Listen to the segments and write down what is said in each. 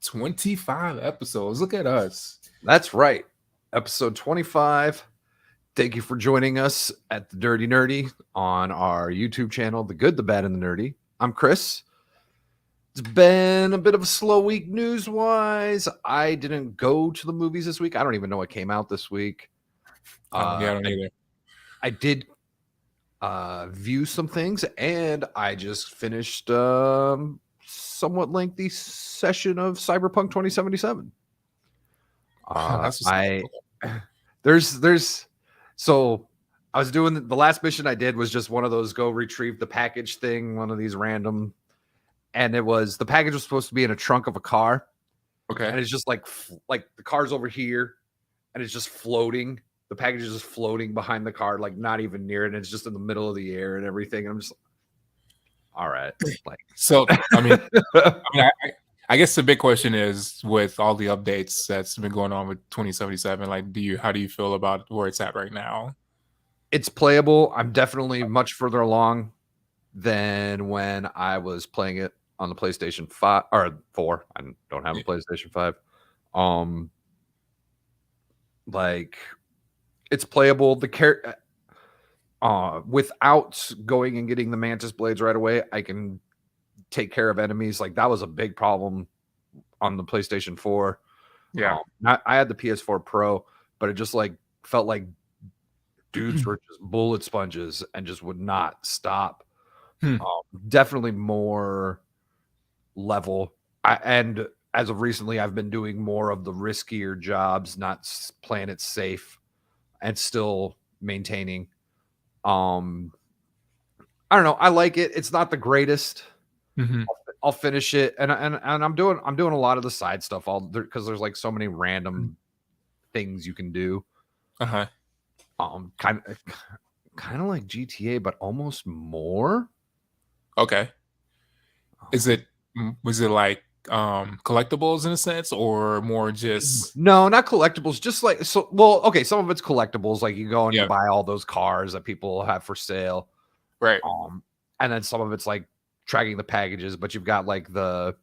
25 episodes. Look at us. That's right. Episode 25. Thank you for joining us at the Dirty Nerdy on our YouTube channel, The Good, the Bad, and the Nerdy. I'm Chris. It's been a bit of a slow week news-wise. I didn't go to the movies this week. I don't even know what came out this week. I don't either. I did view some things, and I just finished somewhat lengthy session of Cyberpunk 2077. So I was doing the last mission I did was just one of those go retrieve the package thing, one of these random, and the package was supposed to be in a trunk of a car. Okay. And it's just like the car's over here and it's just floating. The package is just floating behind the car, like not even near it. And it's just in the middle of the air and everything. And I'm just all right. Like, so, I guess the big question is, with all the updates that's been going on with 2077, like, how do you feel about where it's at right now? It's playable. I'm definitely much further along than when I was playing it on the PlayStation 5 or 4. I don't have a PlayStation 5. Like, it's playable. Without going and getting the Mantis blades right away, I can take care of enemies. Like, that was a big problem on the PlayStation 4. Yeah. I had the PS4 Pro, but it just like felt like dudes were just bullet sponges and just would not stop. Definitely more level. And as of recently, I've been doing more of the riskier jobs, not playing it safe and still maintaining. I don't know. I like it. It's not the greatest. Mm-hmm. I'll finish it, and I'm doing a lot of the side stuff because there's like so many random things you can do. Kind of like GTA, but almost more. Okay. Was it like collectibles in a sense, or more just no, not collectibles, just like okay, some of it's collectibles, like you go and you buy all those cars that people have for sale, right? And then some of it's like tracking the packages, but you've got like what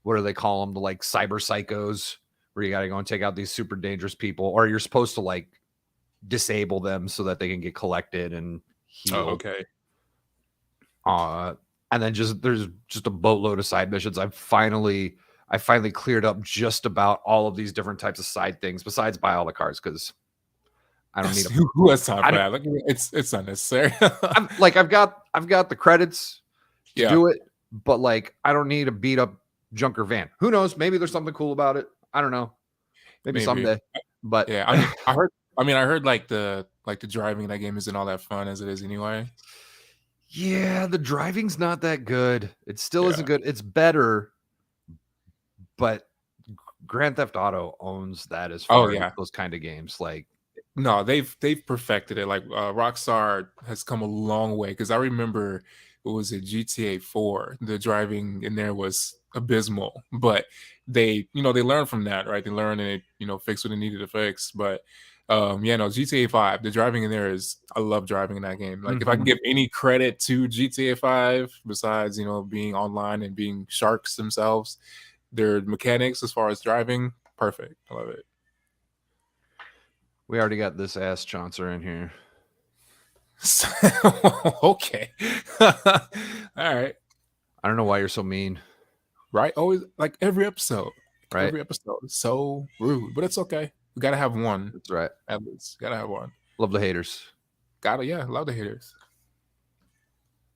do they call them, the like cyber psychos, where you got to go and take out these super dangerous people, or you're supposed to like disable them so that they can get collected and healed. Okay. And then there's just a boatload of side missions. I finally cleared up just about all of these different types of side things, besides buy all the cars, because I don't need them. Who has time for that? Like, it's unnecessary. I've got the credits to do it, but like I don't need a beat up junker van. Who knows? Maybe there's something cool about it. I don't know. Maybe someday. But yeah, I heard like the driving in that game isn't all that fun as it is anyway. Yeah, the driving's not that good. It still isn't good. It's better, but Grand Theft Auto owns that as far as those kind of games. Like, no, they've perfected it. Like, Rockstar has come a long way, because I remember it was a GTA 4. The driving in there was abysmal, but they learned from that, right? They learned and fixed what they needed to fix. But GTA 5, the driving in there I love driving in that game. Like, if I can give any credit to GTA 5, besides being online and being sharks themselves, their mechanics as far as driving, perfect. I love it. We already got this ass Chauncer in here. Okay. All right. I don't know why you're so mean. Right? Always, like, every episode. Right? Every episode is so rude, but it's okay. We gotta have one. That's right. At least gotta have one. Love the haters. Love the haters.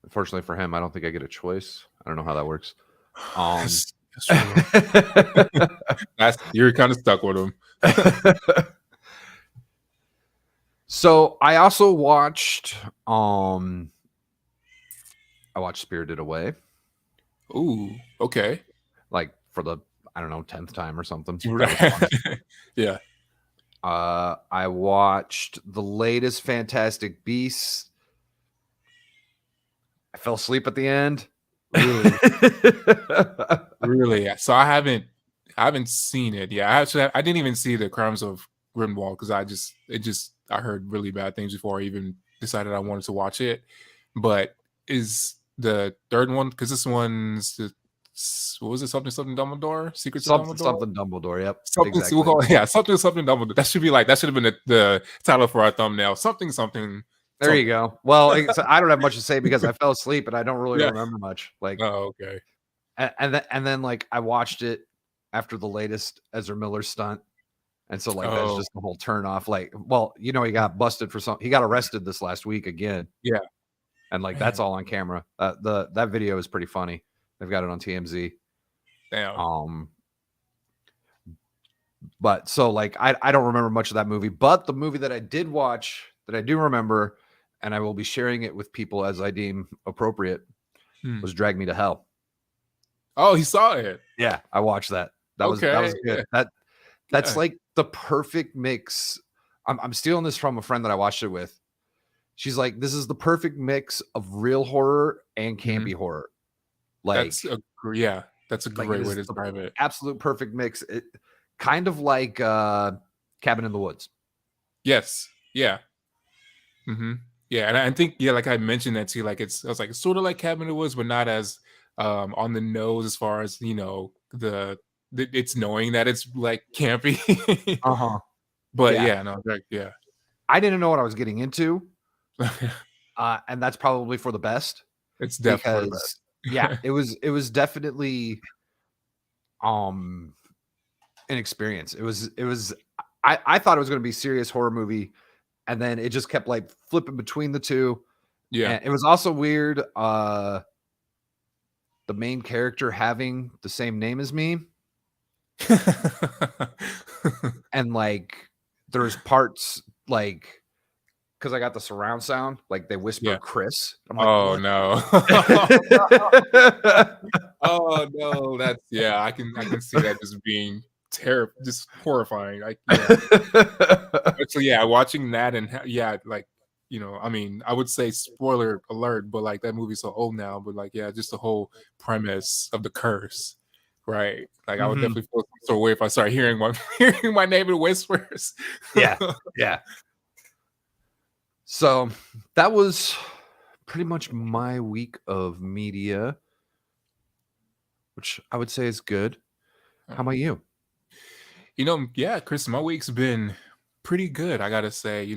Unfortunately for him, I don't think I get a choice. I don't know how that works. That's true. You're kind of stuck with him. So I also watched Spirited Away. Ooh, okay. Like, for the 10th time or something. Yeah. I watched the latest Fantastic Beasts. I fell asleep at the end. Really? Really? So I haven't seen it. Yeah, I didn't even see the Crimes of Grindelwald, because I heard really bad things before I even decided I wanted to watch it. But is the third one, because this one's the what was it? Something Dumbledore? Secrets of Something Dumbledore? something Dumbledore. Yep, Something we'll exactly. call yeah, something Dumbledore. That should have been the title for our thumbnail. Something something There you something. go. Well, I don't have much to say because I fell asleep and I don't really Yeah. remember much. Like, Oh, okay. and then like I watched it after the latest Ezra Miller stunt, and so like that's Oh, just the whole turn off. Like, well, he got busted for something. He got arrested this last week again, yeah. and like that's Man, all on camera. That video is pretty funny. They've got it on TMZ. damn. But so like I don't remember much of that movie, but the movie that I did watch that I do remember, and I will be sharing it with people as I deem appropriate, Hmm. was Drag Me to Hell. Oh, he saw it. Yeah, I watched that. That was Okay. good. Yeah. That's Yeah. like the perfect mix. I'm stealing this from a friend that I watched it with. She's like, this is the perfect mix of real horror and campy horror. Like, That's a like it great way is to the describe it. absolute perfect mix. It kind of like Cabin in the Woods. Yes. Yeah. Mm-hmm. Yeah, and I think like I mentioned that too. Like I was like sort of like Cabin in the Woods, but not as on the nose as far as it's knowing that it's like campy. Uh-huh. But Yeah. yeah, no, like, yeah. I didn't know what I was getting into. And that's probably for the best. It's definitely for the Because yeah, it was definitely an experience. I thought it was going to be a serious horror movie, and then it just kept like flipping between the two. Yeah. And it was also weird the main character having the same name as me, and like there's parts like because I got the surround sound, like they whisper Yeah. Chris. I'm like, Oh what? no. Oh no, I can see that just being terrible, just horrifying. Actually, yeah, watching that and like I mean, I would say spoiler alert, but like that movie's so old now. But like, yeah, just the whole premise of the curse, right? Like, I would definitely feel some sort of way if I start hearing my name in whispers. Yeah. So that was pretty much my week of media, which I would say is good. How about you? Yeah, Chris, my week's been pretty good. I gotta say,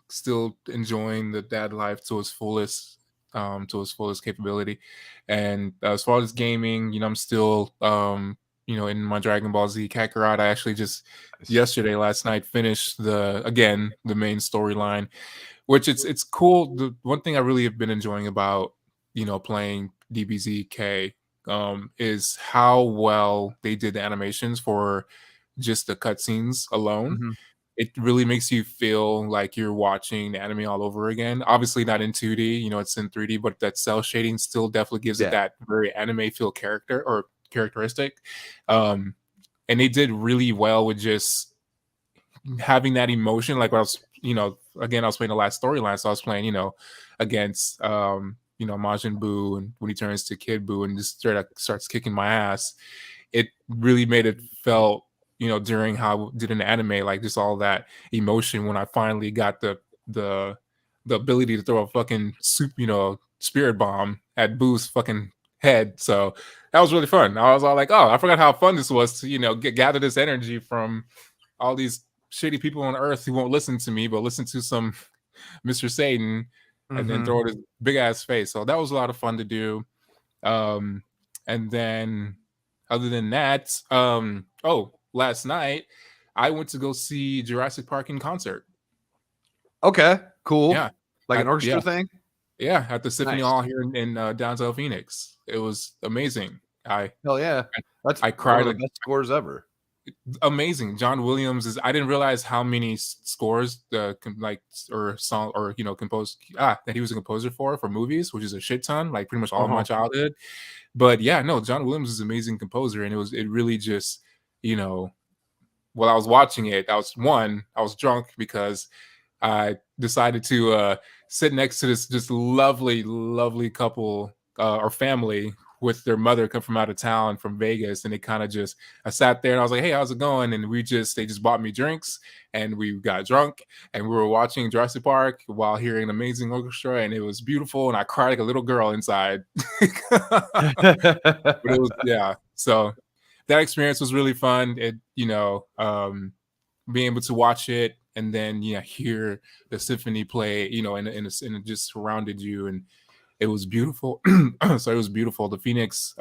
still enjoying the dad life to its fullest capability. And as far as gaming, I'm still, in my Dragon Ball Z Kakarot. I actually just last night finished the main storyline, which it's cool. The one thing I really have been enjoying about, playing DBZK, is how well they did the animations for just the cutscenes alone. It really makes you feel like you're watching anime all over again. Obviously not in 2D, it's in 3D, but that cell shading still definitely gives it that very anime feel characteristic. And they did really well with just having that emotion. Like when I was, again, I was playing the last storyline, so I was playing, against Majin Buu, and when he turns to Kid Buu and just straight up starts kicking my ass, it really made it felt during how I did an anime, like just all that emotion when I finally got the ability to throw a fucking spirit bomb at Boo's fucking head. So that was really fun. I was all like, oh, I forgot how fun this was to gather this energy from all these shitty people on Earth who won't listen to me, but listen to some Mr. Satan and then throw it his big ass face. So that was a lot of fun to do. And then other than that, last night I went to go see Jurassic Park in concert. Okay, cool. Yeah. Like an orchestra thing? Yeah, at the Symphony Hall here in downtown Phoenix. It was amazing. Hell yeah. That's I cried one of the best scores ever. Amazing. John Williams I didn't realize how many scores composed that he was a composer for movies, which is a shit ton, like pretty much all of my childhood. But yeah, no, John Williams is an amazing composer, and it really just, while I was watching it, I was drunk because I decided to sit next to this just lovely, lovely couple or family with their mother come from out of town from Vegas, and they kind of just I sat there and I was like, "Hey, how's it going?" And they just bought me drinks and we got drunk and we were watching Jurassic Park while hearing an amazing orchestra, and it was beautiful, and I cried like a little girl inside. But it was yeah. So that experience was really fun. It being able to watch it and then hear the symphony play, and it just surrounded you, and it was beautiful. So it was beautiful. The Phoenix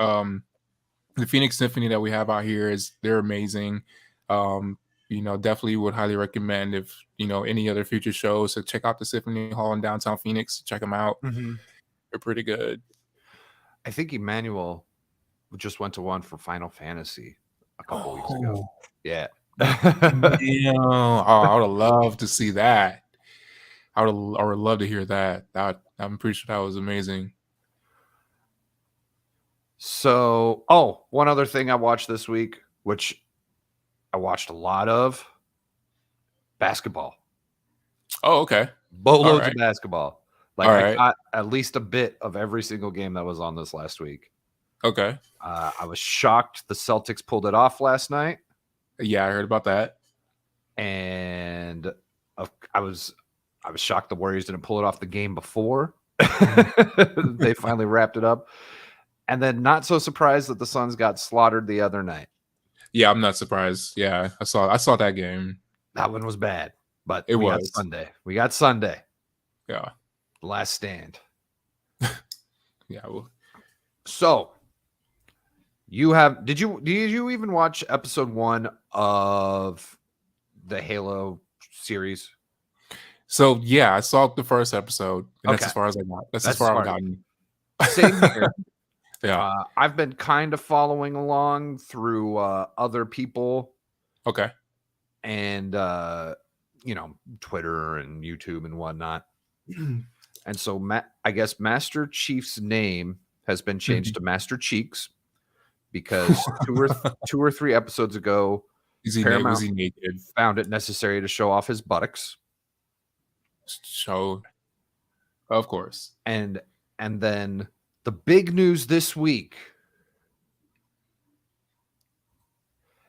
Symphony that we have out here they're amazing. Definitely would highly recommend if any other future shows to check out the Symphony Hall in downtown Phoenix. Check them out. Mm-hmm. They're pretty good. I think Emmanuel just went to one for Final Fantasy a couple weeks ago. Yeah. Yeah. I would have loved to see that. I would love to hear that. I'm pretty sure that was amazing. So, one other thing I watched this week, which I watched a lot of, basketball. Oh, okay. Boatloads of basketball. Like I got at least a bit of every single game that was on this last week. Okay. I was shocked the Celtics pulled it off last night. Yeah, I heard about that. And I was shocked the Warriors didn't pull it off the game before. They finally wrapped it up. And then not so surprised that the Suns got slaughtered the other night. Yeah, I'm not surprised. Yeah, I saw that game. That one was bad, but we got Sunday. We got Sunday. Yeah. Last stand. Yeah. Well. So did you even watch episode 1 of the Halo series? So yeah, I saw the first episode, and that's as far as I got. That's as far as I've gotten. Same here. Yeah. I've been kind of following along through other people. Okay. And Twitter and YouTube and whatnot. And so I guess Master Chief's name has been changed to Master Cheeks because two or three episodes ago, was he naked? Found it necessary to show off his buttocks. Of course. And then the big news this week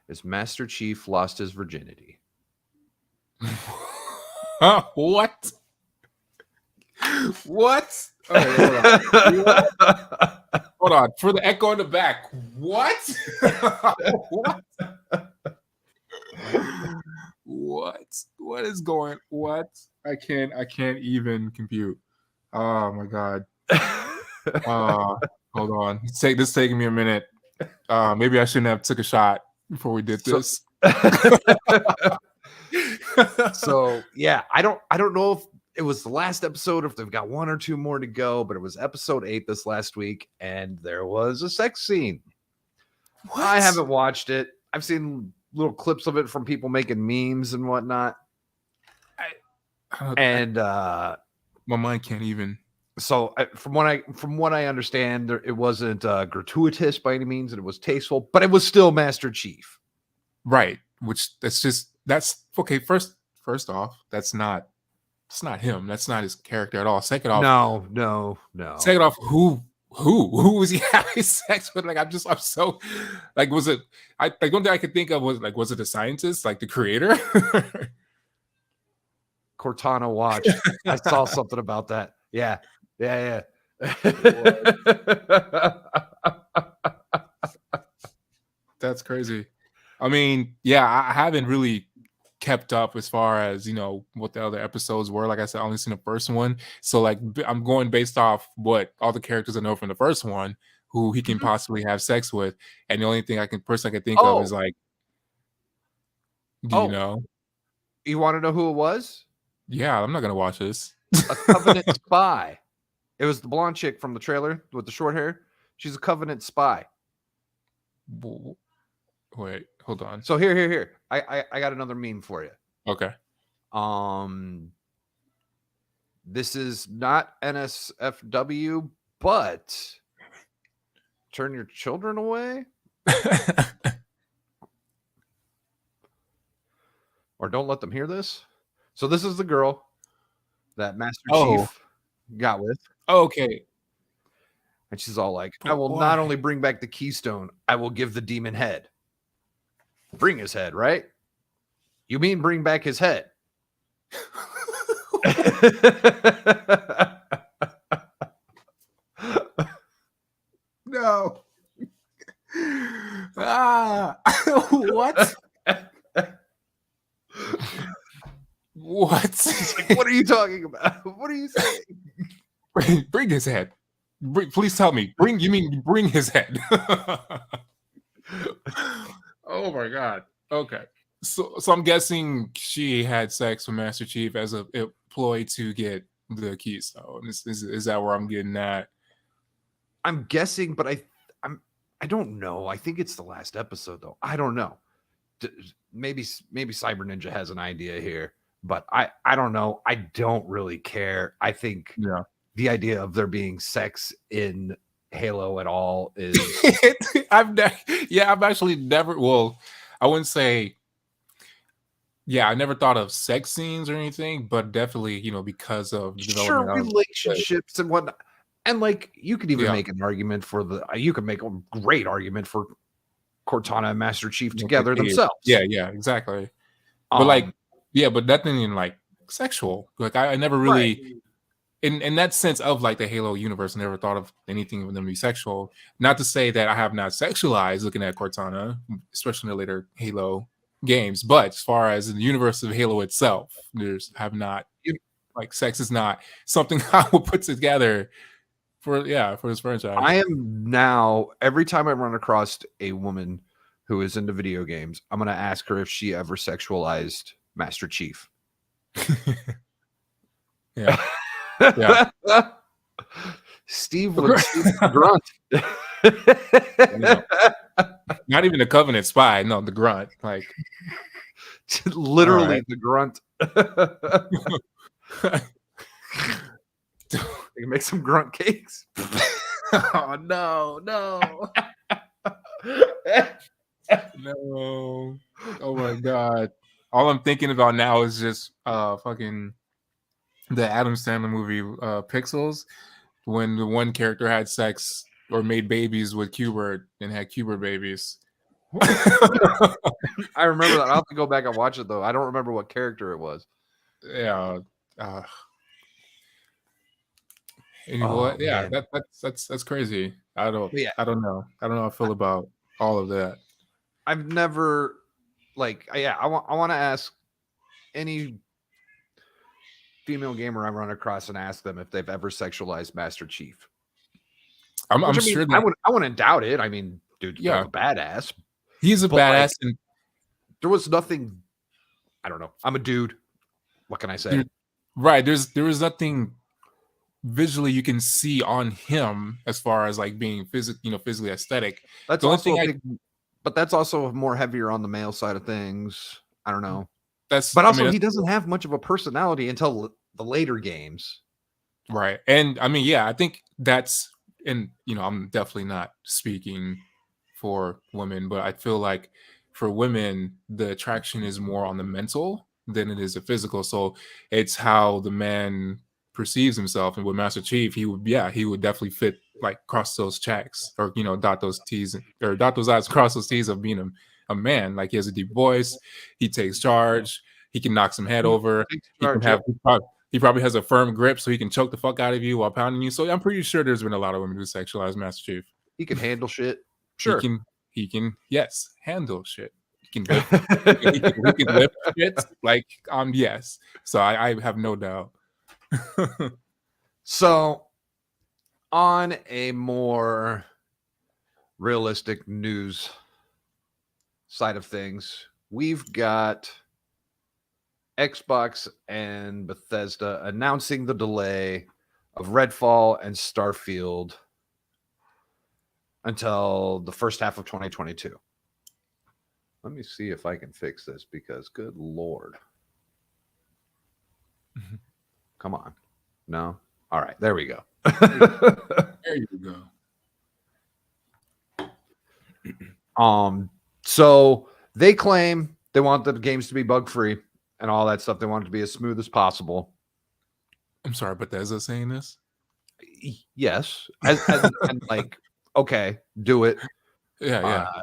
is Master Chief lost his virginity. What? What? Right, hold on. For the echo in the back. What? What? What is going? What? I can't even compute. Oh my god. Hold on. This is taking me a minute. Maybe I shouldn't have took a shot before we did this. So yeah, I don't know if it was the last episode, or if they've got one or two more to go, but it was episode 8 this last week, and there was a sex scene. What? I haven't watched it. I've seen little clips of it from people making memes and whatnot. My mind can't even. So from what I understand, it wasn't gratuitous by any means, and it was tasteful, but it was still Master Chief, right? That's okay. First off, that's not him. That's not his character at all. Second off, no. Second off, who was he having sex with? Like, I'm so like, was it? One thing I could think of was it the scientist, like the creator? Cortana watch. I saw something about that. Yeah. That's crazy. I mean, yeah, I haven't really kept up as far as what the other episodes were. Like I said, I only seen the first one, so like I'm going based off what all the characters I know from the first one, who he can possibly have sex with, and the only thing I can think of is like, do you know? You want to know who it was? Yeah, I'm not gonna watch this. A Covenant spy. It was the blonde chick from the trailer with the short hair. She's a Covenant spy. Wait, hold on. So here. I got another meme for you. Okay. This is not NSFW, but turn your children away. Or don't let them hear this. So this is the girl that Master Chief got with. Okay. And she's all like, I will not only bring back the keystone, I will give the demon head. Bring his head, right? You mean bring back his head? No. What? What? Like, what are you talking about? What are you saying? Bring his head. Please tell me. You mean bring his head? Oh my god. Okay. So I'm guessing she had sex with Master Chief as a ploy to get the keystone. Is that where I'm getting at? I'm guessing, but I don't know. I think it's the last episode though. I don't know. Maybe Cyber Ninja has an idea here, but I don't know. I don't really care. I think the idea of there being sex in Halo at all is I've actually never, well, I wouldn't say, I never thought of sex scenes or anything, but definitely, because of the development of relationships and whatnot. And like, you could even make an argument for you could make a great argument for Cortana and Master Chief together themselves. Yeah, exactly. But but nothing in like sexual. Like I never really, in that sense of like the Halo universe, never thought of anything of them be sexual. Not to say that I have not sexualized looking at Cortana, especially in the later Halo games. But as far as in the universe of Halo itself, like sex is not something I would put together for this franchise. I am now, every time I run across a woman who is into video games, I'm going to ask her if she ever sexualized Master Chief. Yeah. Steve would grunt. Not even the Covenant spy. No, the grunt. Like literally the grunt. You can make some grunt cakes. Oh no. No. Oh my god. All I'm thinking about now is just fucking the Adam Sandler movie Pixels, when the one character had sex or made babies with Q*bert and had Q*bert babies. I remember that. I'll have to go back and watch it though. I don't remember what character it was. Yeah. What? Yeah, that's crazy. I don't know how I feel about all of that. I've never I want to ask any female gamer I run across and ask them if they've ever sexualized Master Chief. I'm sure that I wouldn't doubt it. I mean, dude, a badass. He's a badass, and there was nothing. I don't know. I'm a dude. What can I say? Right. There was nothing visually you can see on him as far as like being physically aesthetic. That's also but that's also more heavier on the male side of things. I don't know. He doesn't have much of a personality until the later games. Right. And I mean, I think that's, and I'm definitely not speaking for women, but I feel like for women, the attraction is more on the mental than it is the physical. So it's how the man perceives himself. And with Master Chief, he would definitely fit, like, cross those checks, or dot those T's, or dot those I's, cross those T's of being a man. Like, he has a deep voice, he takes charge, he can knock some head over, he probably has a firm grip, so he can choke the fuck out of you while pounding you. So I'm pretty sure there's been a lot of women who sexualize Master Chief. He can handle shit. Sure, he can handle shit. He can lift shit. Like, yes. So I have no doubt. So, on a more realistic news side of things, we've got Xbox and Bethesda announcing the delay of Redfall and Starfield until the first half of 2022. Let me see if I can fix this, because good Lord. Come on. No? All right, there we go. There you go. So they claim they want the games to be bug-free and all that stuff. They want it to be as smooth as possible. I'm sorry, Bethesda saying this? Yes, and like, okay, do it. Yeah, Uh, yeah.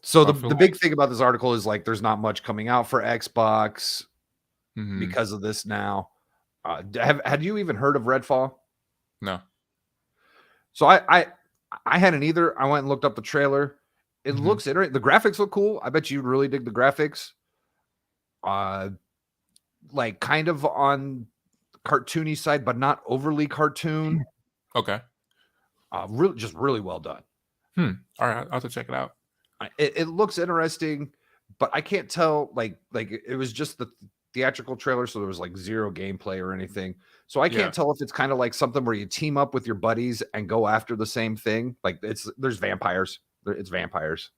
so I the feel big thing about this article is like there's not much coming out for Xbox like because of this now. Had you even heard of Redfall? no. So I hadn't either. I went and looked up the trailer. It Mhm. looks interesting. The graphics look cool. I bet you really dig the graphics. Uh, like kind of on cartoony side, but not overly cartoon. Okay. Really, just really well done. All right, I'll have to check it out. It looks interesting, but I can't tell. Like it was just the theatrical trailer, so there was like zero gameplay or anything. So I Yeah. can't tell if it's kind of like something where you team up with your buddies and go after the same thing. Like there's vampires. It's vampires.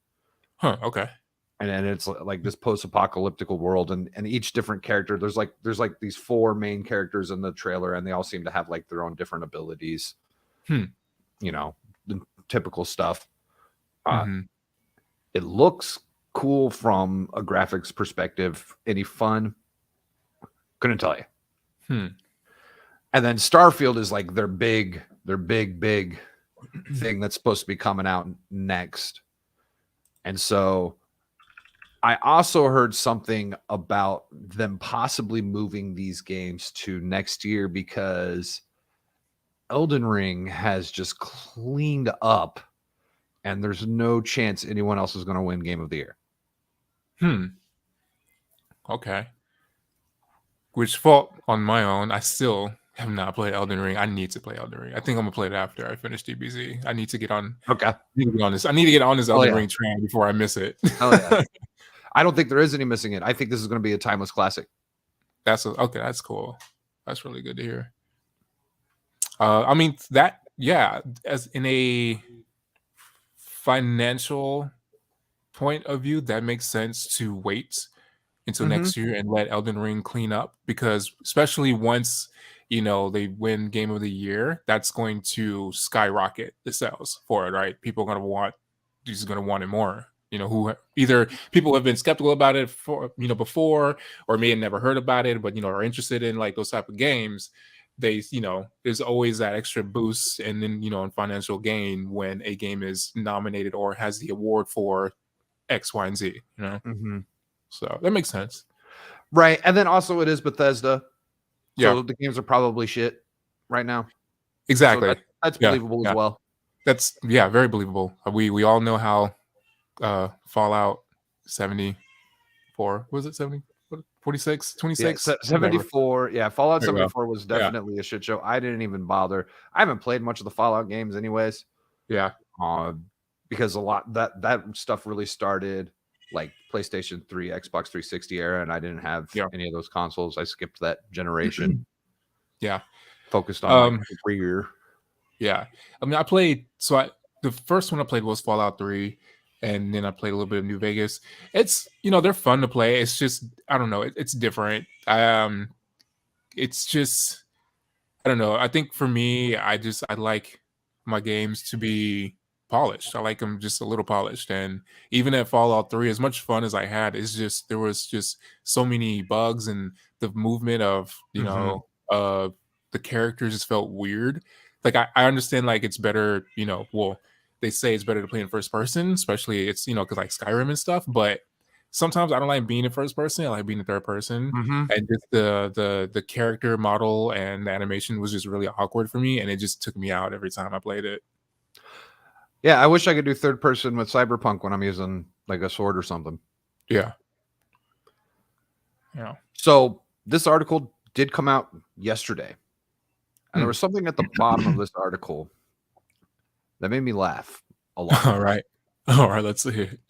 Huh, okay. And then it's like this post-apocalyptic world, and each different character, there's like these four main characters in the trailer, and they all seem to have like their own different abilities, Hmm. you know, the typical stuff. Mhm. It looks cool from a graphics perspective. Any fun? Couldn't tell you. Hmm. And then Starfield is like their big thing that's supposed to be coming out next. And so I also heard something about them possibly moving these games to next year because Elden Ring has just cleaned up and there's no chance anyone else is going to win Game of the Year. Okay. Which fault on my own. I still have not played Elden Ring. I need to play Elden Ring. I think I'm gonna play it after I finish DBZ. I need to get on. Okay. I need to get on this. I need to get on this Oh, Elden yeah. Ring train before I miss it. Oh, yeah. I don't think there is any missing it. I think this is going to be a timeless classic. Okay. That's cool. That's really good to hear. I mean that. Yeah, as in a financial point of view, that makes sense to wait until Mhm. next year and let Elden Ring clean up because especially once they win Game of the Year, that's going to skyrocket the sales for it, right? People are just going to want it more. Who either people have been skeptical about it for before, or may have never heard about it, but are interested in like those type of games. There's always that extra boost, and then in financial gain when a game is nominated or has the award for X, Y, and Z. Mhm. So that makes sense. Right. And then also it is Bethesda. Yeah, So the games are probably shit right now. So exactly. that's Yeah, believable as yeah. well. That's very believable. We all know how Fallout 74 was it 70 46 Yeah, 26 whatever. 74. Yeah, Fallout There you go. 74 was Yeah, definitely a shit show. I didn't even bother. I haven't played much of the Fallout games anyways. yeah, Uh, because a lot that stuff really started like PlayStation 3, Xbox 360 era, and I didn't have yeah. any of those consoles. I skipped that generation, Yeah. focused on my Um, career. yeah. I mean, the first one I played was Fallout 3, and then I played a little bit of New Vegas. It's they're fun to play. It's just I don't know. It's different. It's just I don't know. I think for me, I like my games to be polished. I like them just a little polished. And even at Fallout 3, as much fun as I had, there was just so many bugs and the movement of, Mhm. the characters just felt weird. Like I understand like it's better, well, they say it's better to play in first person, especially it's, because like Skyrim and stuff, but sometimes I don't like being in first person. I like being in third person, Mhm. and just the character model and the animation was just really awkward for me, and it just took me out every time I played it. Yeah, I wish I could do third person with Cyberpunk when I'm using like a sword or something. Yeah, yeah. So this article did come out yesterday, and there Hmm. was something at the bottom of this article that made me laugh a lot. All right, all right. Let's see it.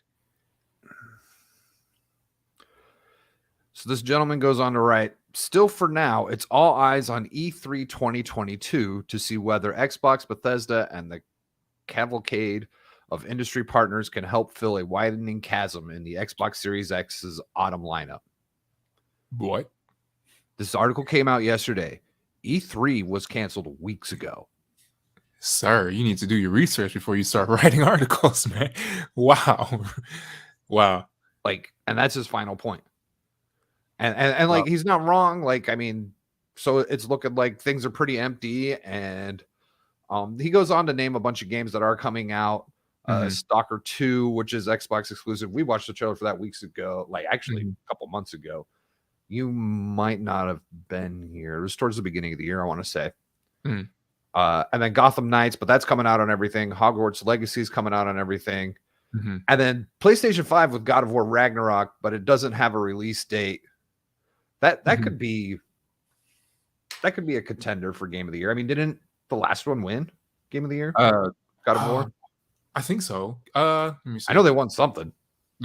So this gentleman goes on to write, still for now, it's all eyes on E3 2022 to see whether Xbox, Bethesda, and the cavalcade of industry partners can help fill a widening chasm in the Xbox Series X's autumn lineup. What? This article came out yesterday. E3 was canceled weeks ago. Sir, you need to do your research before you start writing articles, man. Wow. Wow. Like, and that's his final point. And like Wow. he's not wrong. Like, I mean, so it's looking like things are pretty empty. And he goes on to name a bunch of games that are coming out. Stalker 2, which is Xbox exclusive. We watched the trailer for that weeks ago, like actually a couple months ago. You might not have been here. It was towards the beginning of the year, I want to say. And then Gotham Knights, but that's coming out on everything. Hogwarts Legacy is coming out on everything. And then PlayStation 5 with God of War Ragnarok, but it doesn't have a release date. That could be a contender for Game of the Year. I mean, didn't the last one win Game of the Year? God of War? I think so. Let me see. I know they won something.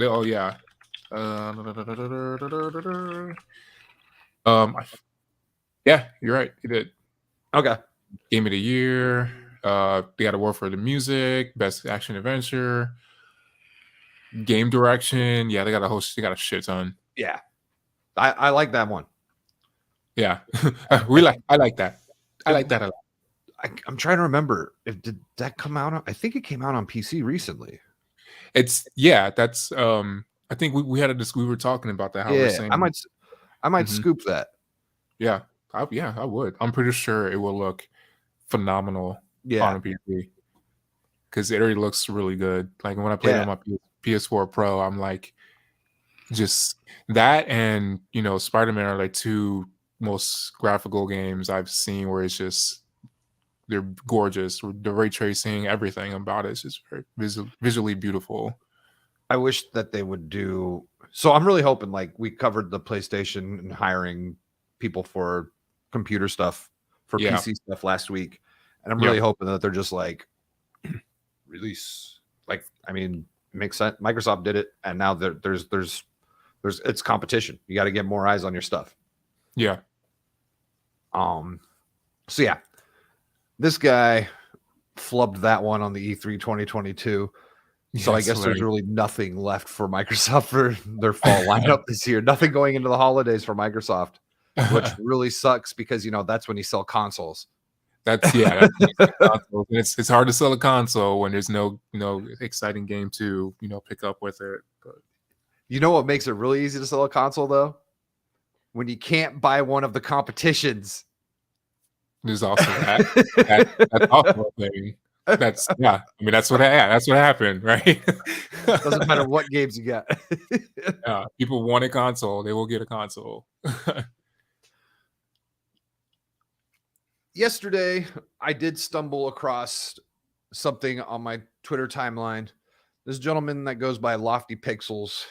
Oh yeah. Yeah, you're right. He did. Okay. Game of the Year. They got award for the music, best action adventure, game direction. Yeah, they got a shit ton. Yeah, I like that one. Yeah, I like that. I like that a lot. I'm trying to remember did that come out on, I think it came out on PC recently. That's I think we had we were talking about that. How we're saying I might scoop that. Yeah, I would. I'm pretty sure it will look phenomenal on a PC because it already looks really good. Like when I played on my PS4 Pro, I'm like, just that and Spider-Man are like two most graphical games I've seen where it's just they're gorgeous. The ray tracing, everything about it is just very visually beautiful. I wish that they would do. So I'm really hoping, like we covered the PlayStation and hiring people for computer stuff, for PC stuff last week. And I'm really hoping that they're just like release. Like, I mean, it makes sense. Microsoft did it. And now there's it's competition. You got to get more eyes on your stuff. Yeah. So yeah, this guy flubbed that one on the E3 2022. So I guess there's really nothing left for Microsoft for their fall lineup this year. Nothing going into the holidays for Microsoft, which really sucks because that's when you sell consoles. It's hard to sell a console when there's no exciting game to pick up with it. But you know what makes it really easy to sell a console though? When you can't buy one of the competitions. There's also that's also a thing. That's I mean that's what happened, right? Doesn't matter what games you got. People want a console, they will get a console. Yesterday, I did stumble across something on my Twitter timeline. This gentleman that goes by Lofty Pixels,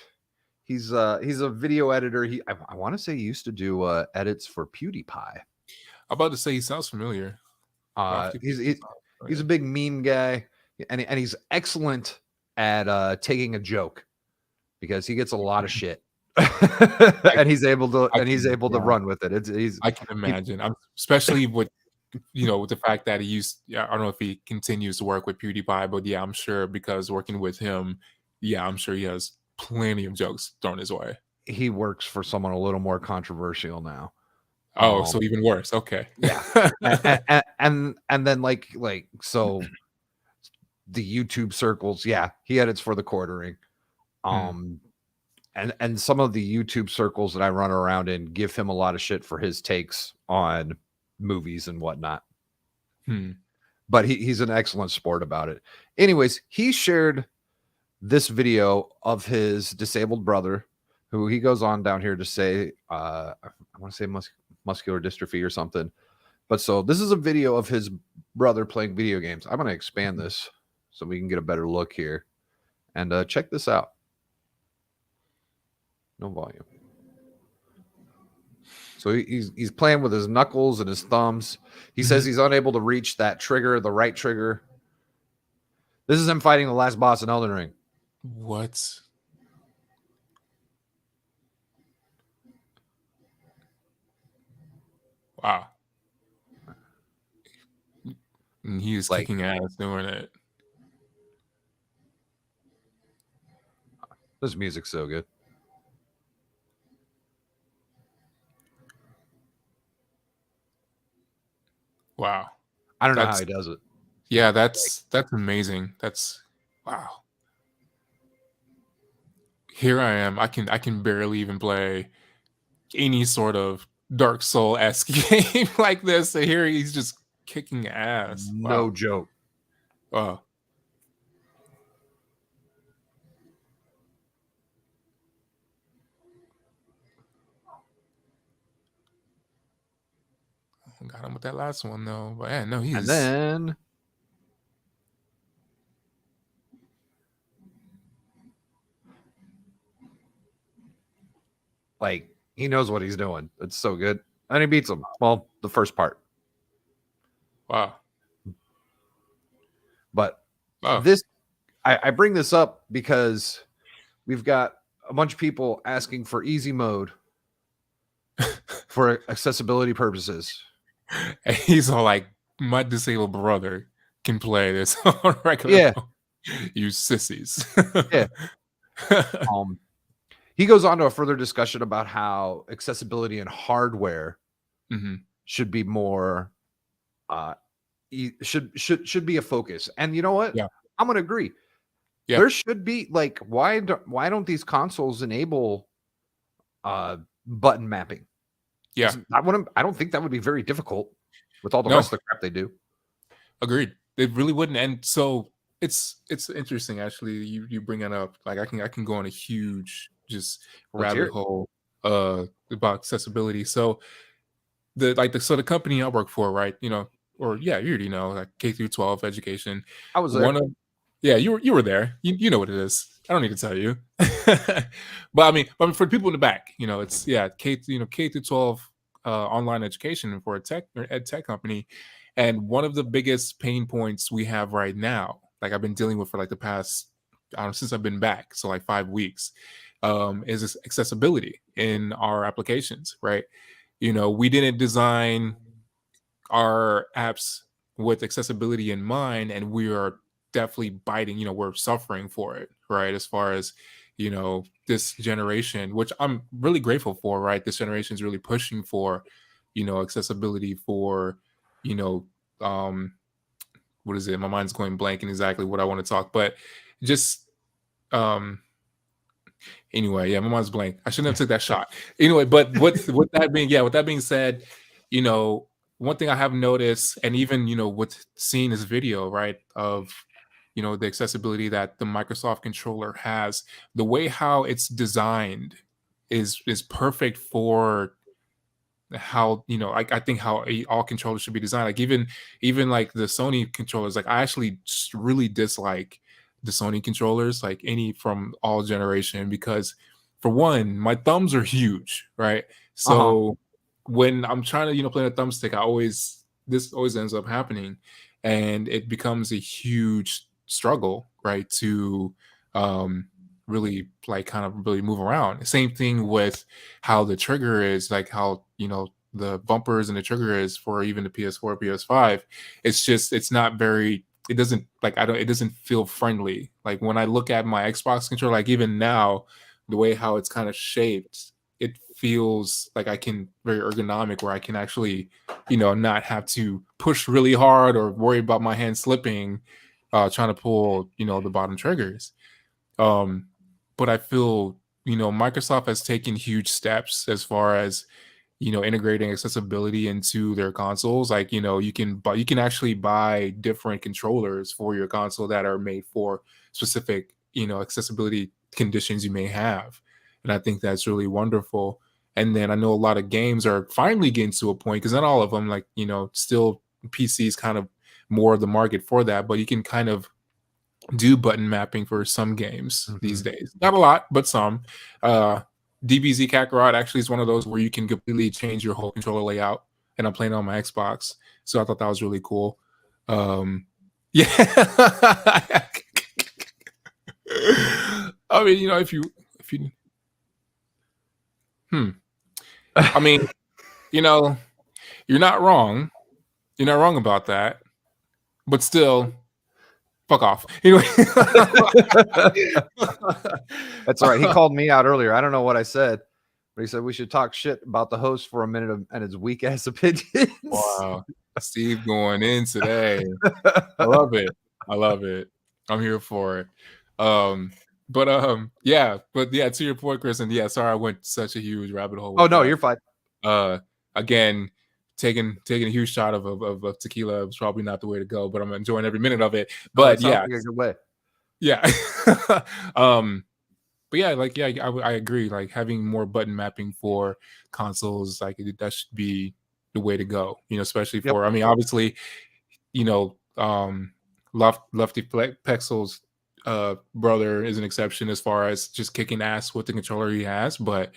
he's a video editor. I want to say he used to do edits for PewDiePie. I'm about to say he sounds familiar. He's a big meme guy, and he's excellent at taking a joke because he gets a lot of shit, and he's able to run with it. I can imagine, especially with with the fact that I don't know if he continues to work with PewDiePie, but yeah, I'm sure because working with him, I'm sure he has plenty of jokes thrown his way. He works for someone a little more controversial now. Oh, so even worse. Okay. Yeah. and then like so the YouTube circles, he edits for The Quartering. And some of the YouTube circles that I run around in give him a lot of shit for his takes on movies and whatnot. But he's an excellent sport about it. Anyways, he shared this video of his disabled brother, who he goes on down here to say, I want to say muscular dystrophy or something. But so this is a video of his brother playing video games. I'm going to expand this so we can get a better look here. And check this out. No volume. So he's playing with his knuckles and his thumbs. He says he's unable to reach that trigger, the right trigger. This is him fighting the last boss in Elden Ring. What? Wow. And he is kicking ass doing it. This music's so good. Wow. I don't know how he does it. Yeah, that's amazing. That's wow. Here I am. I can barely even play any sort of Dark Soul-esque game like this. And here he's just kicking ass. No Wow. joke. Wow. Got him with that last one though. But yeah, no, he's. And then like he knows what he's doing. It's so good. And he beats him. Well, the first part. Wow. But Wow. this I bring this up because we've got a bunch of people asking for easy mode for accessibility purposes. And he's all like, my disabled brother can play this on regular. Yeah. You sissies. Yeah. He goes on to a further discussion about how accessibility in hardware should be more should be a focus. And you know what? Yeah. I'm gonna agree. Yeah. There should be like why don't these consoles enable button mapping? Yeah. I don't think that would be very difficult with all the rest of the crap they do. Agreed. It really wouldn't. And so it's interesting actually you bring it up. Like I can go on a huge just rabbit hole about accessibility. So the company I work for, right? You know, or yeah, you already know, like K through 12 education. I was there. Yeah, you were there. You know what it is. I don't need to tell you. But I mean, for people in the back, you know, it's K through 12 online education for a ed tech company. And one of the biggest pain points we have right now, like I've been dealing with for like the past, I don't know, since I've been back, so like 5 weeks, is this accessibility in our applications, right? You know, we didn't design our apps with accessibility in mind, and we are definitely biting, you know, we're suffering for it, right? As far as, you know, this generation, which I'm really grateful for, right? This generation is really pushing for, you know, accessibility for, you know, what is it? My mind's going blank in exactly what I want to talk, but just anyway, yeah, my mind's blank. I shouldn't have took that shot. Anyway, but with that being said, you know, one thing I have noticed, and even, you know, with seeing this video, right, of, you know, the accessibility that the Microsoft controller has, the way how it's designed is perfect for how, you know, I think how all controllers should be designed. Like even like the Sony controllers, like I actually really dislike the Sony controllers, like any from all generation, because for one, my thumbs are huge, right? So when I'm trying to, you know, play a thumbstick, this always ends up happening, and it becomes a huge struggle, right, to really like kind of really move around. Same thing with how the trigger is, like how, you know, the bumpers and the trigger is for even the PS4, PS5. It's not very, it doesn't like, it doesn't feel friendly. Like when I look at my Xbox controller, like even now, the way how it's kind of shaped, it feels like I can very ergonomic, where I can actually, you know, not have to push really hard or worry about my hand slipping, trying to pull, you know, the bottom triggers. But I feel, you know, Microsoft has taken huge steps as far as, you know, integrating accessibility into their consoles. Like, you know, you can actually buy different controllers for your console that are made for specific, you know, accessibility conditions you may have. And I think that's really wonderful. And then I know a lot of games are finally getting to a point, because not all of them, like, you know, still PC is kind of more of the market for that, but you can kind of do button mapping for some games these days. Not a lot, but some. DBZ Kakarot actually is one of those where you can completely change your whole controller layout, and I'm playing on my Xbox, so I thought that was really cool. Yeah. I mean, you know, if you I mean, you know, you're not wrong. You're not wrong about that. But still, fuck off. Anyway. That's all right. He called me out earlier. I don't know what I said, but he said we should talk shit about the host for a minute and his weak ass opinions. Wow. Steve going in today. I love it. I'm here for it. But yeah, to your point, Chris, and yeah, sorry I went such a huge rabbit hole. Oh no, you're fine. again, taking a huge shot of tequila is probably not the way to go, but I'm enjoying every minute of it. Oh, it But sounds yeah, like a good way. yeah. But yeah, like yeah, I agree. Like having more button mapping for consoles, like that should be the way to go. You know, especially Yep. for, I mean, obviously, you know, Lefty Pexel's brother is an exception as far as just kicking ass with the controller he has, but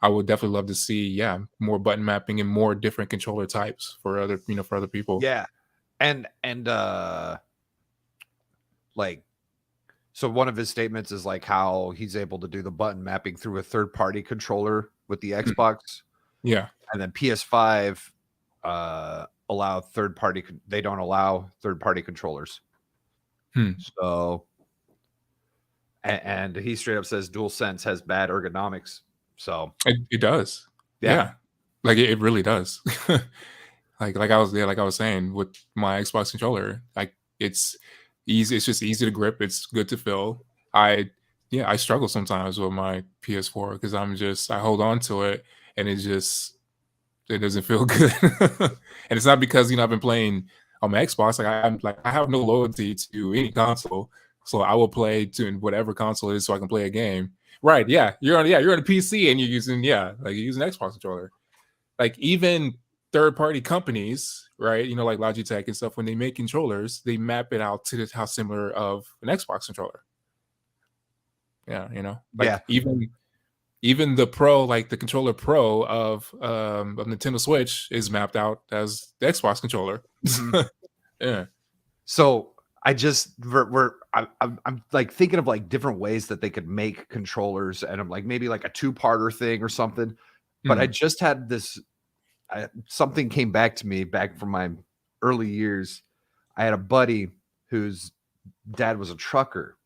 I would definitely love to see, yeah, more button mapping and more different controller types for other, you know, for other people. Yeah. And like, so one of his statements is like how he's able to do the button mapping through a third-party controller with the Xbox. Yeah. And then PS5 allow third-party, they don't allow third-party controllers. So, and he straight up says DualSense has bad ergonomics. So it does. Yeah. Yeah. Like it really does. like I was saying with my Xbox controller, like it's easy, it's just easy to grip, it's good to feel. I struggle sometimes with my PS4 because I hold on to it and it doesn't feel good. And it's not because, you know, I've been playing on my Xbox. I have no loyalty to any console, so I will play to whatever console it is so I can play a game. Right? Yeah, you're on a PC and you're using Xbox controller. Like even third-party companies, right? You know, like Logitech and stuff. When they make controllers, they map it out to how similar of an Xbox controller. Yeah, you know, like even the Pro, like the controller Pro of Nintendo Switch is mapped out as the Xbox controller. Yeah. So I just I'm like thinking of like different ways that they could make controllers, and I'm like maybe like a two-parter thing or something. But I just had this something came back to me back from my early years. I had a buddy whose dad was a trucker.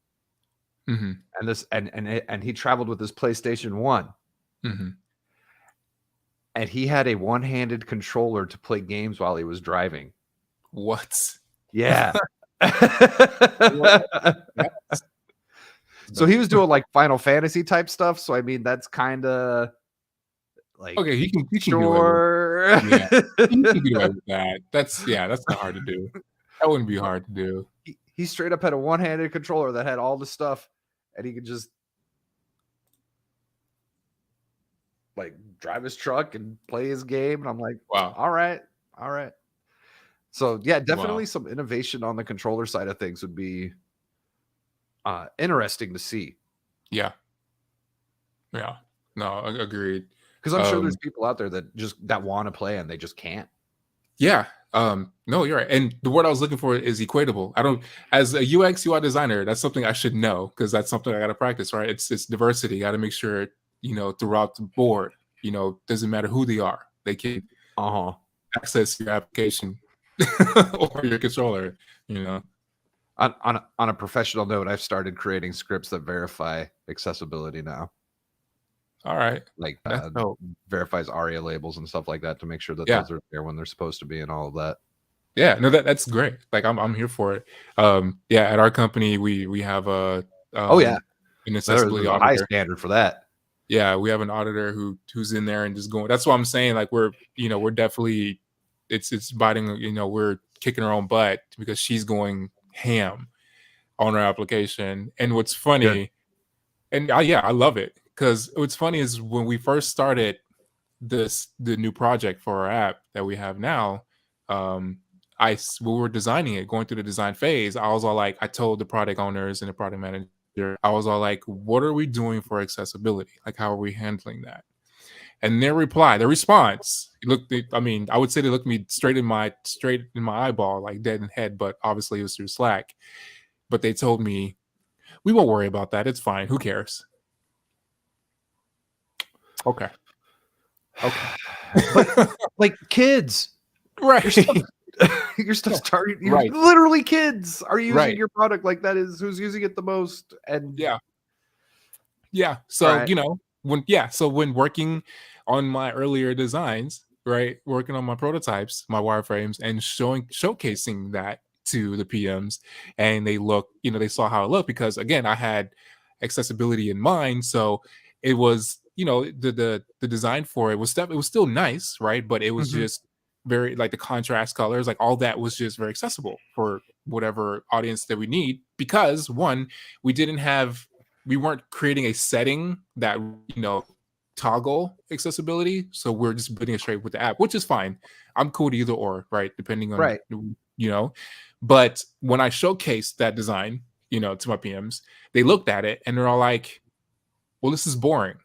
And this and he traveled with his PlayStation 1. And he had a one-handed controller to play games while he was driving. What? Yeah. So he was doing like Final Fantasy type stuff. So I mean, that's kind of like, okay. He can sure. He can get away with that. That's not hard to do. That wouldn't be hard to do. He straight up had a one-handed controller that had all the stuff, and he could just like drive his truck and play his game. And I'm like, wow, all right. So yeah, definitely some innovation on the controller side of things would be interesting to see. Yeah. No, agreed. Because I'm sure there's people out there that want to play and they just can't. Yeah. No, you're right. And the word I was looking for is equatable. As a UX UI designer, that's something I should know because that's something I got to practice, right? It's diversity. Got to make sure, you know, throughout the board, you know, doesn't matter who they are, they can access your application or your controller, you know. On a professional note, I've started creating scripts that verify accessibility now. All right. Like verifies ARIA labels and stuff like that to make sure that those are there when they're supposed to be and all of that. Yeah, no, that's great. Like I'm here for it. Yeah, at our company we have an accessibility auditor. High standard for that. Yeah, we have an auditor who's in there and just going. That's what I'm saying. Like we're definitely it's biting. You know, we're kicking our own butt because she's going ham on our application. And what's funny, and I love it. Because what's funny is when we first started the new project for our app that we have now, when we were designing it, going through the design phase, I was all like, I told the product owners and the product manager, I was all like, what are we doing for accessibility? Like, how are we handling that? And their response, I would say they looked me straight in my eyeball, like dead in head, but obviously it was through Slack. But they told me, we won't worry about that. It's fine. Who cares? Okay. like kids, right? You're still starting. You're literally kids are using your product. Like that is who's using it the most. And yeah. So you know when working on my earlier designs, right, working on my prototypes, my wireframes, and showcasing that to the PMs, and they saw how it looked because again I had accessibility in mind, so it was the design for it was it was still nice, right? But it was Mhm. just very like the contrast colors, like all that was just very accessible for whatever audience that we need. Because one, we weren't creating a setting that toggle accessibility, so we're just building it straight with the app, which is fine. I'm cool with either or, right? Depending on Right. you know. But when I showcased that design, to my PMs, they looked at it and they're all like, "Well, this is boring."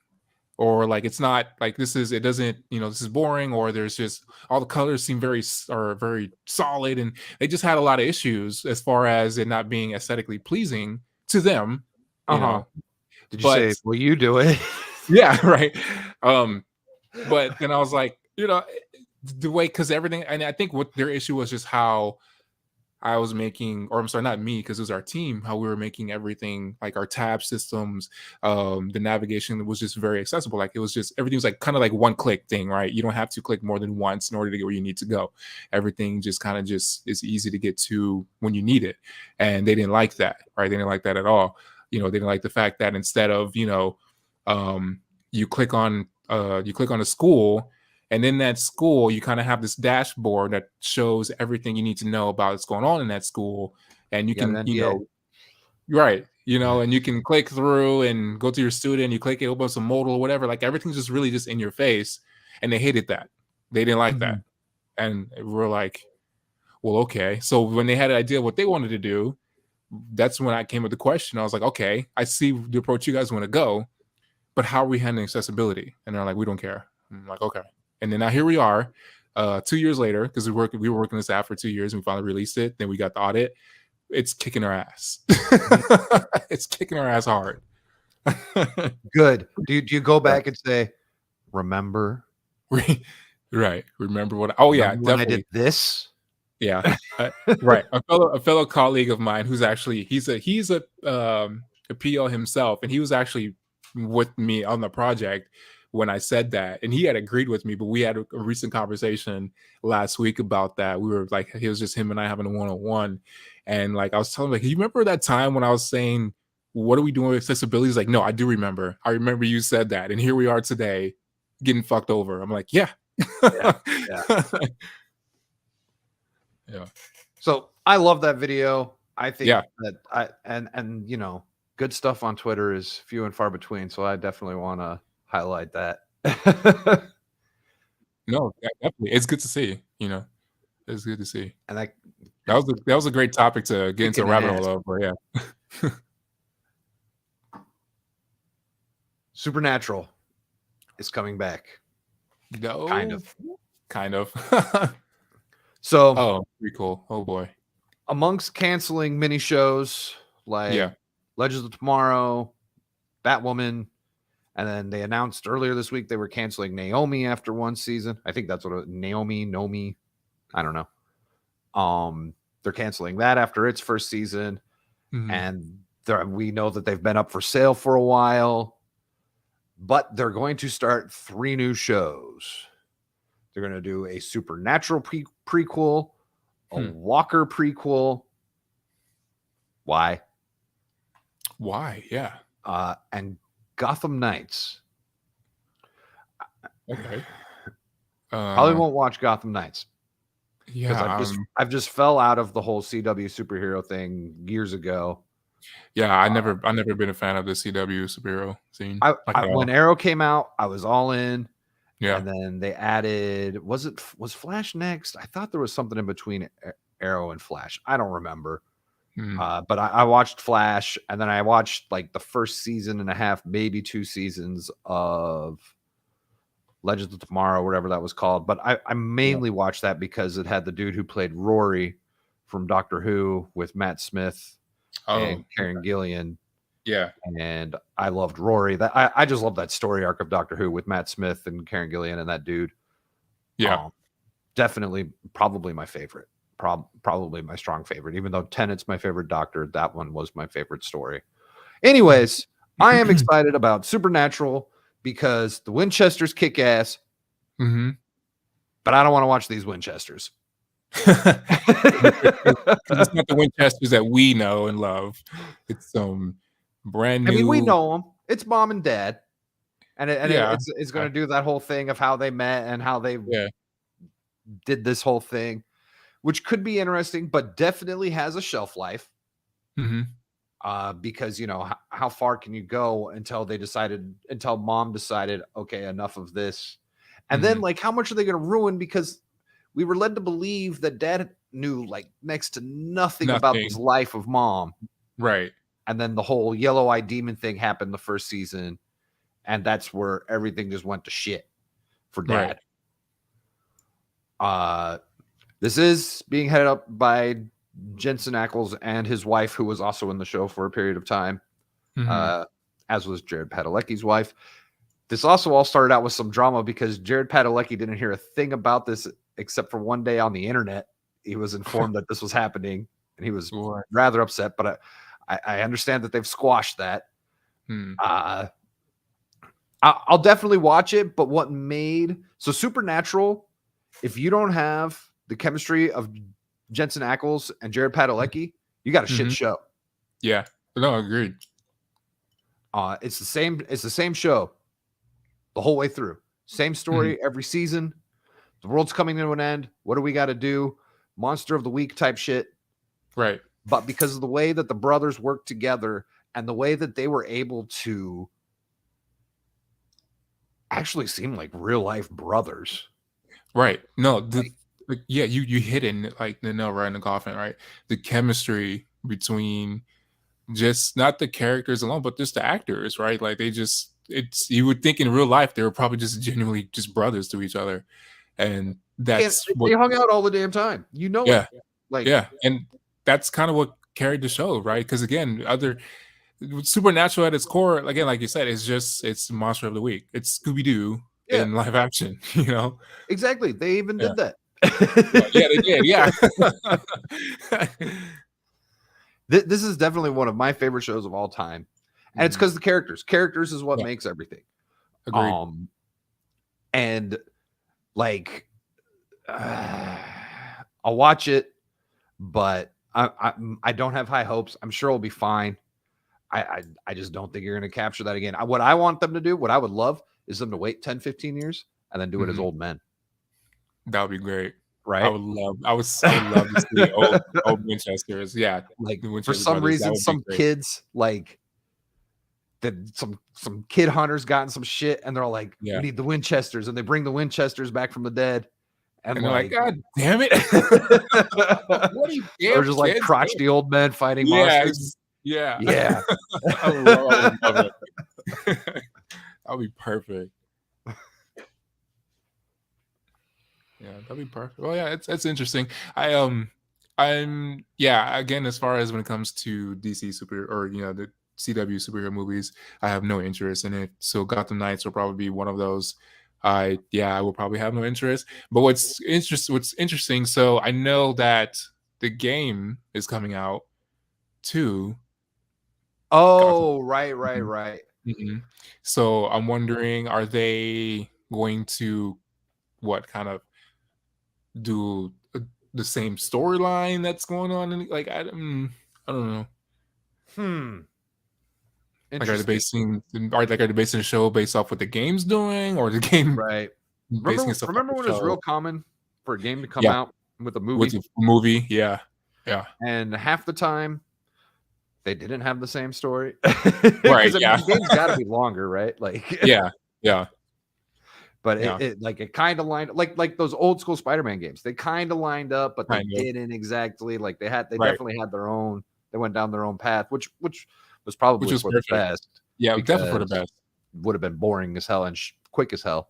Or like it's not like it doesn't this is boring, or there's just all the colors seem very solid, and they just had a lot of issues as far as it not being aesthetically pleasing to them you Uh-huh. know Did you but say, "Will you do it?" yeah, right. But then I was like, the way, because everything, and I think what their issue was just how I was making, or I'm sorry, not me, because it was our team, how we were making everything, like our tab systems, the navigation was just very accessible. Like it was just, everything was like kind of like one click thing, right? You don't have to click more than once in order to get where you need to go. Everything just kind of just is easy to get to when you need it. And they didn't like that, right? They didn't like that at all. They didn't like the fact that instead of, you click on a school, and in that school, you kind of have this dashboard that shows everything you need to know about what's going on in that school. And you You got an can, NDA. right, and you can click through and go to your student, you click it, open some modal or whatever. Like everything's just really just in your face. And they hated that. They didn't like that. Mhm. And we're like, well, okay. So when they had an idea what they wanted to do, that's when I came with the question. I was like, okay, I see the approach you guys want to go, but how are we handling accessibility? And they're like, we don't care. I'm like, okay. And then now here we are, 2 years later, because we were working this app for 2 years, and we finally released it. Then we got the audit. It's kicking our ass. It's kicking our ass hard. Good. Do you go back and say, "Remember? Right. Remember what? Oh yeah, Remember when I did definitely. this?" Yeah. Right. A fellow colleague of mine who's actually a PO himself, and he was actually with me on the project when I said that, and he had agreed with me, but we had a recent conversation last week about that. We were like, it was just him and I having a one-on-one, and like I was telling him, like, you remember that time when I was saying, what are we doing with accessibility? He's like, no, I do remember. I remember you said that, and here we are today getting fucked over. I'm like, yeah. Yeah. Yeah. Yeah. So, I love that video. I think Yeah. that good stuff on Twitter is few and far between, so I definitely wanna highlight that. No, definitely. It's good to see, It's good to see. And like That was a great topic to get into a kicking rabbit ass. hole of, but yeah. Supernatural is coming back. No. Kind of. Kind of. So, Oh, pretty cool. Oh boy. amongst canceling mini shows like Yeah. Legends of Tomorrow, Batwoman, and then they announced earlier this week they were canceling Naomi after one season. I think that's what Nomi. I don't know. They're canceling that after its first season, Mhm. and we know that they've been up for sale for a while, but they're going to start 3 new shows. They're going to do a Supernatural prequel, a Walker prequel. Why? Why? Yeah. And Gotham Knights. Okay. Probably won't watch Gotham Knights because Yeah. I've just fell out of the whole CW superhero thing years ago. Yeah. I never been a fan of the CW superhero scene. Like at all. When Arrow came out, I was all in. Yeah. And then they added, was Flash next? I thought there was something in between Arrow and Flash. I don't remember. But I watched Flash, and then I watched like the first season and a half, maybe 2 seasons of Legends of Tomorrow, whatever that was called. But I mainly watched that because it had the dude who played Rory from Doctor Who with Matt Smith and Karen Gillian. Yeah. And I loved Rory. That I just love that story arc of Doctor Who with Matt Smith and Karen Gillian and that dude. Yeah. Definitely, probably my favorite. Probably my strong favorite. Even though Tennant's my favorite Doctor, that one was my favorite story. Anyways, I am excited about Supernatural because the Winchesters kick ass. Mm-hmm. But I don't want to watch these Winchesters. It's not the Winchesters that we know and love. It's some brand new. I mean, we know them. It's mom and dad. Yeah. it's Uh, gonna do that whole thing of how they met and how they yeah. did this whole thing, which could be interesting, but definitely has a shelf life. Mhm. Because how far can you go until mom decided, okay, enough of this, and then Mhm. like how much are they going to ruin? Because we were led to believe that dad knew like next to nothing about this Nothing. life of mom, Right. and then the whole yellow-eyed demon thing happened the first season, and that's where everything just went to shit for Right. dad. Uh, this is being headed up by Jensen Ackles and his wife, who was also in the show for a period of time, Mhm. uh, as was Jared Padalecki's wife. This also all started out with some drama because Jared Padalecki didn't hear a thing about this except for one day on the internet. He was informed that this was happening, and he was Right. rather upset. But I understand that they've squashed that. Hmm. Uh, I'll definitely watch it. But what made so Supernatural? If you don't have the chemistry of Jensen Ackles and Jared Padalecki, you got a shit Mhm. show. Yeah. No, agreed. It's the same. It's the same show the whole way through. Same Mhm. story every season. The world's coming to an end. What do we got to do? Monster of the week type shit. Right. But because of the way that the brothers worked together and the way that they were able to actually seem like real life brothers, Right. No, the like like, yeah, you hit it like the nail right in the coffin, right? The chemistry between just not the characters alone, but just the actors, right? Like they just it's you would think in real life they were probably just genuinely just brothers to each other. And and that's they what hung out all the damn time. You know it. yeah, Like yeah. And that's kind of what carried the show, right? Because again, other Supernatural at its core, again, like you said, it's Monster of the Week. It's Scooby Doo yeah, in live action, you know? exactly. They even Yeah. did that. Yeah, yeah, they did, yeah. This is definitely one of my favorite shows of all time. And it's Mhm. because the characters is what Yeah, makes everything. agreed. Um, and like I'll watch it, but I don't have high hopes. I'm sure it'll be fine. I just don't think you're going to capture that again. What I want them to do, what I would love, is them to wait 10, 15 years and then do it as Mhm. old men, That would be great. right? I would love to see old Winchesters, yeah, Like the for Winchester some brothers, that reason, would be some great. kids like that some kid hunters gotten some shit and they're all like, we Yeah, need the Winchesters, and they bring the Winchesters back from the dead, and and they're like, like "God damn it. What are you or damn just like kids doing?" crotchety old men fighting Yeah, monsters. yeah. Yeah. I would love it. That would be perfect. Yeah, that'd be perfect. Well, yeah, it's interesting. I'm yeah. Again, as far as when it comes to DC super or the CW superhero movies, I have no interest in it. So Gotham Knights will probably be one of those. I will probably have no interest. But what's interesting. So I know that the game is coming out too. Gotham. Oh, right, right, Mhm, right. mhm. So I'm wondering, are they going to what kind of do the same storyline that's going on in like I don't know. Hmm. Like Interesting. are they basing the show based off what the game's doing or the game Right. basing Remember stuff off remember the when it was real show? common for a game to come Yeah, out with a with movie, the movie, yeah. Yeah. and half the time they didn't have the same story? Right, Because I mean, yeah. the game's gotta be longer, right? Like, Yeah, yeah, but yeah, it kinda lined like those old school Spider-Man games. They kinda lined up, but they kind of, didn't exactly. Like, they right, definitely had their own they went down their own path, which was which probably was for the perfect. best Yeah, definitely for the because best. it would have been boring as hell and quick as hell.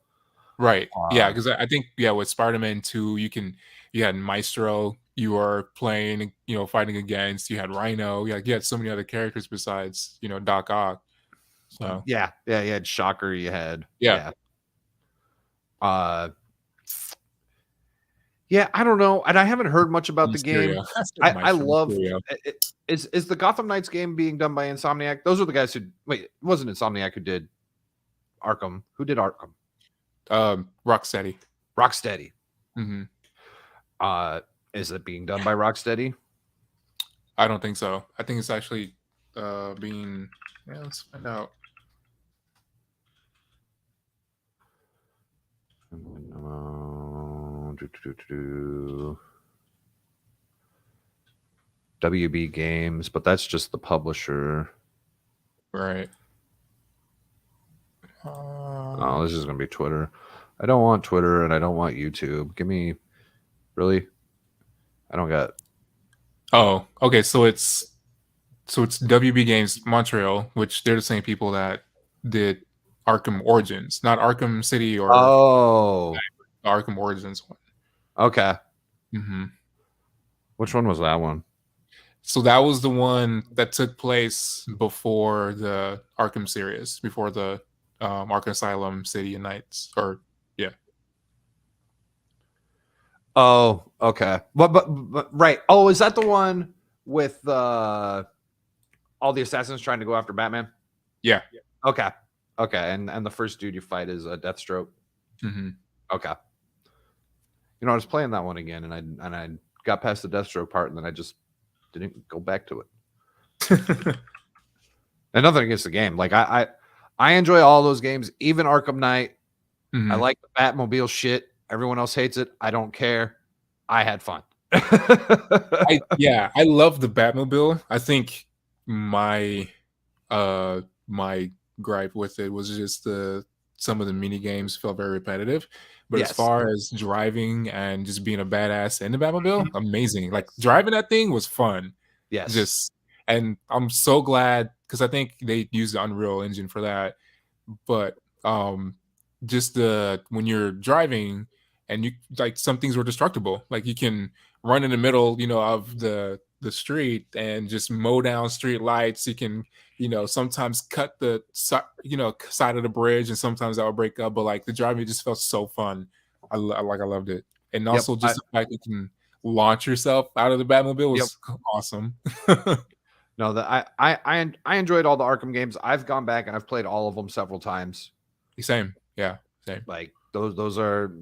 Right. Yeah, Uh, because I think, yeah, with Spider-Man 2, you had Maestro, you were playing, fighting against, you had Rhino, you had so many other characters besides, Doc Ock. So, yeah, yeah, you had Shocker, you had yeah, yeah. Uh, yeah, I don't know, and I haven't heard much about the Mysterio. game. I said I Maestro, love Mysterio. is the Gotham Knights game being done by Insomniac? Those are the guys who wait, it wasn't Insomniac who did Arkham. Who did Arkham? Rocksteady. Rocksteady. Mhm. Uh, is it being done by Rocksteady? I don't think so. I think it's actually, being yeah, let's find out. WB Games, but that's just the publisher. Right. Oh, this is gonna be Twitter. I don't want Twitter and I don't want YouTube. Give me, really? I don't got. Oh, okay. So it's WB Games Montreal, which they're the same people that did Arkham Origins, not Arkham City or Oh, Arkham Origins one. okay. Mm-hmm. Which one was that one? So that was the one that took place before the Arkham series, before the Arkham Asylum City and Knights, or yeah. Oh, okay. But right. Oh, is that the one with all the assassins trying to go after Batman? Yeah. Okay. Okay. And the first dude you fight is a Deathstroke. Mm-hmm. Okay. You know, I was playing that one again, and I got past the Deathstroke part, and then I just didn't go back to it. And nothing against the game. Like I enjoy all those games, even Arkham Knight. Mm-hmm. I like the Batmobile shit. Everyone else hates it. I don't care. I had fun. I love the Batmobile. I think my my gripe with it was just some of the mini games felt very repetitive. But Yes. as far as driving and just being a badass in the Batmobile, amazing. Like driving that thing was fun. Yes. And I'm so glad because I think they used the Unreal Engine for that. But just when you're driving and you like some things were destructible. Like you can run in the middle, of the street and just mow down street lights. You can, sometimes cut the side of the bridge, and sometimes that would break up. But like the driving just felt so fun. I loved it, and also just the fact you can launch yourself out of the Batmobile was awesome. No, that I enjoyed all the Arkham games. I've gone back and I've played all of them several times. Same, yeah, same. Like those are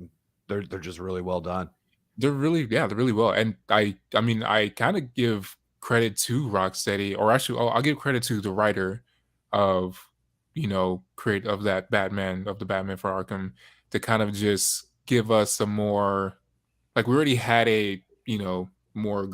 they're just really well done. They're really well. And I mean, I kind of give credit to Rocksteady, or actually, I'll give credit to the writer of, create of the Batman for Arkham, to kind of just give us a more, like, we already had a, more,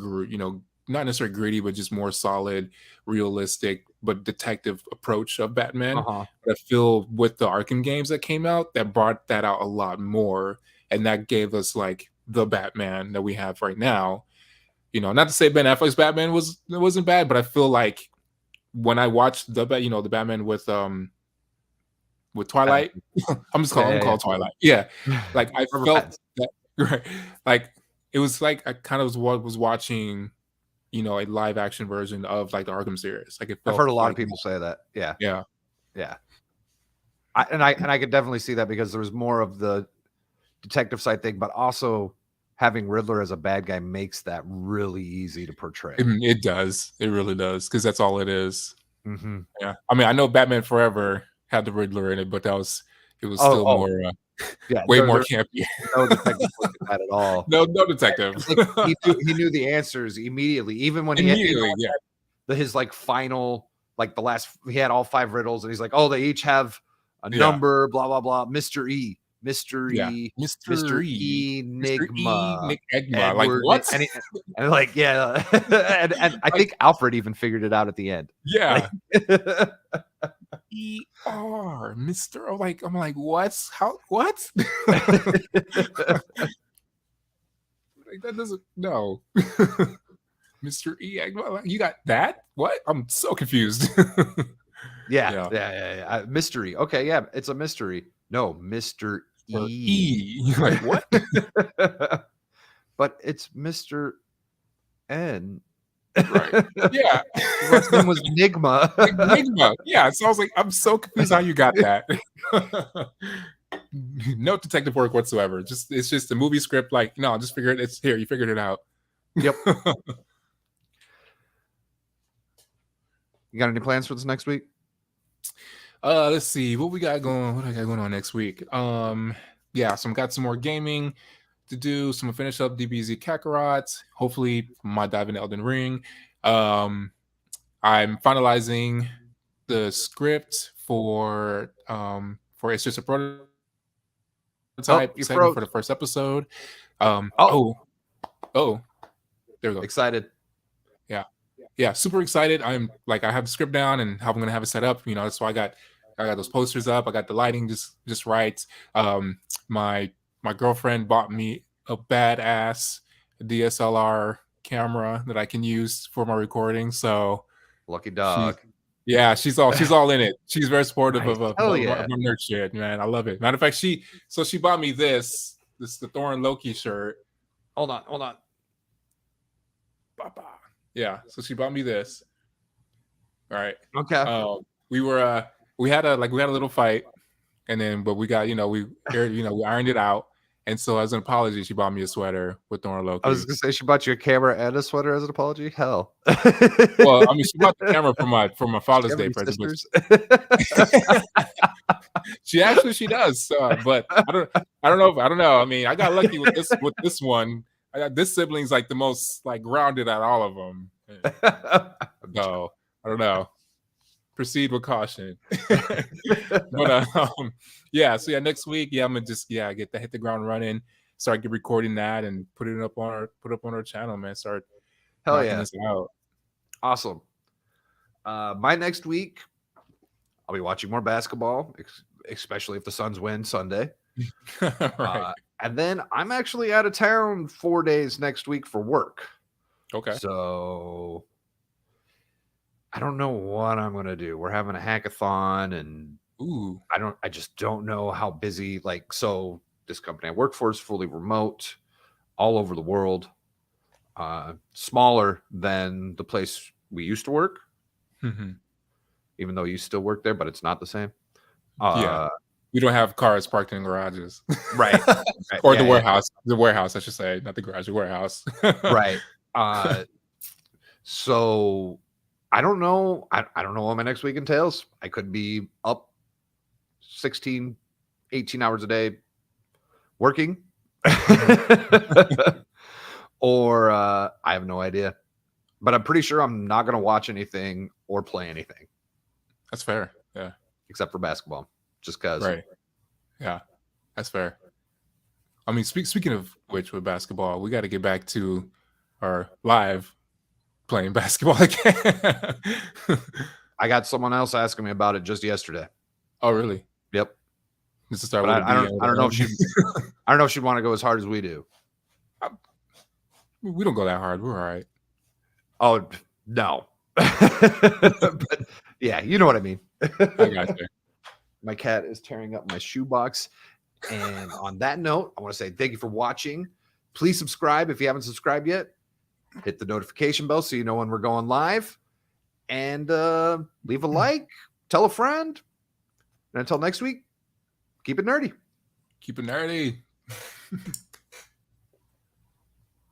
not necessarily gritty, but just more solid, realistic, but detective approach of Batman. Uh-huh. But I feel with the Arkham games that came out, that brought that out a lot more, and that gave us like the Batman that we have right now. Not to say Ben Affleck's Batman wasn't bad, but I feel like when I watched the Batman with Twilight, I'm called Twilight. Yeah, like I felt that, right, like it was like I kind of was watching, a live action version of like the Arkham series. Like it felt. I've heard a lot like of people say that. Yeah. Yeah. Yeah. I could definitely see that because there was more of the detective side thing, but also having Riddler as a bad guy makes that really easy to portray. It does. It really does, because that's all it is. Mm-hmm. Yeah. I mean, I know Batman Forever had the Riddler in it, but it was still more, way more campy. No detective look at that at all. No detective. Like, he knew the answers immediately, even when he had his like final, like he had all 5 riddles, and he's like, oh, they each have a number, blah blah blah. Mr. E, Mr. E, Mr. E, Enigma, Edward, like what? And like and I think Alfred even figured it out at the end. Yeah. ER, Mr. I'm like, what? How? What? Like, that doesn't. No. Mr. E. You got that? What? I'm so confused. Yeah. Mystery. Okay, yeah, it's a mystery. No, Mr. E. Like what? But it's Mr. N. Right. Yeah. His name was Enigma. Enigma. Yeah. So I was like, I'm so confused how you got that. No detective work whatsoever. It's just a movie script. Like, no, just figure it. It's here. You figured it out. Yep. You got any plans for this next week? Let's see what we got going. What I got going on next week? Yeah, so I got some more gaming to do. So I'm gonna finish up DBZ Kakarot. Hopefully, my dive in Elden Ring. I'm finalizing the script for It's Just a Prototype Oh, prototype you segment froze. for the first episode. Oh, There we go. excited. Yeah, super excited. I'm like, I have the script down and how I'm gonna have it set up. That's why I got those posters up. I got the lighting just right. My girlfriend bought me a badass DSLR camera that I can use for my recording. So Lucky she's dog. yeah, she's all in it. She's very supportive Nice. of Hell my yeah. nerd shit, man. I love it. Matter of fact, she bought me this the Thor and Loki shirt. Hold on. Ba-ba. Yeah, so she bought me this. All right. Okay. We had a little fight, and then but we got we ironed it out, and so as an apology, she bought me a sweater with Thor and I was Loki. gonna say she bought you a camera and a sweater as an apology. Hell. Well, I mean, she bought the camera for my Do Father's you have Day any present, sisters? but she does. But I don't know. I mean, I got lucky with this one. This sibling's like the most like grounded out of all of them. So I don't know. Proceed with caution. But yeah. So yeah, next week, I'm gonna just hit the ground running, start recording that, and put up on our channel, man. Start Hell knocking yeah. this out. Awesome. My next week, I'll be watching more basketball, especially if the Suns win Sunday. Right. And then I'm actually out of town 4 days next week for work. Okay. So I don't know what I'm going to do. We're having a hackathon and Ooh. I just don't know how busy. So this company I work for is fully remote all over the world, smaller than the place we used to work, even though you still work there, but it's not the same. Yeah. We don't have cars parked in garages. Right. Or the warehouse. The warehouse, I should say. Not the garage, the warehouse. Right. So I don't know. I don't know what my next week entails. I could be up 16, 18 hours a day working. Or I have no idea. But I'm pretty sure I'm not going to watch anything or play anything. That's fair. Yeah. Except for basketball. Just because. Right. Yeah. That's fair. I mean, speaking of which, with basketball, we got to get back to our live playing basketball again. I got someone else asking me about it just yesterday. Oh, really? Yep. Just to start But with I don't know if she I don't know if she'd want to go as hard as we do. We don't go that hard. We're all right. Oh no. But yeah, you know what I mean. I got you. My cat is tearing up my shoebox. And on that note, I want to say thank you for watching. Please subscribe if you haven't subscribed yet. Hit the notification bell so you know when we're going live. And leave a like. Tell a friend. And until next week, keep it nerdy. Keep it nerdy.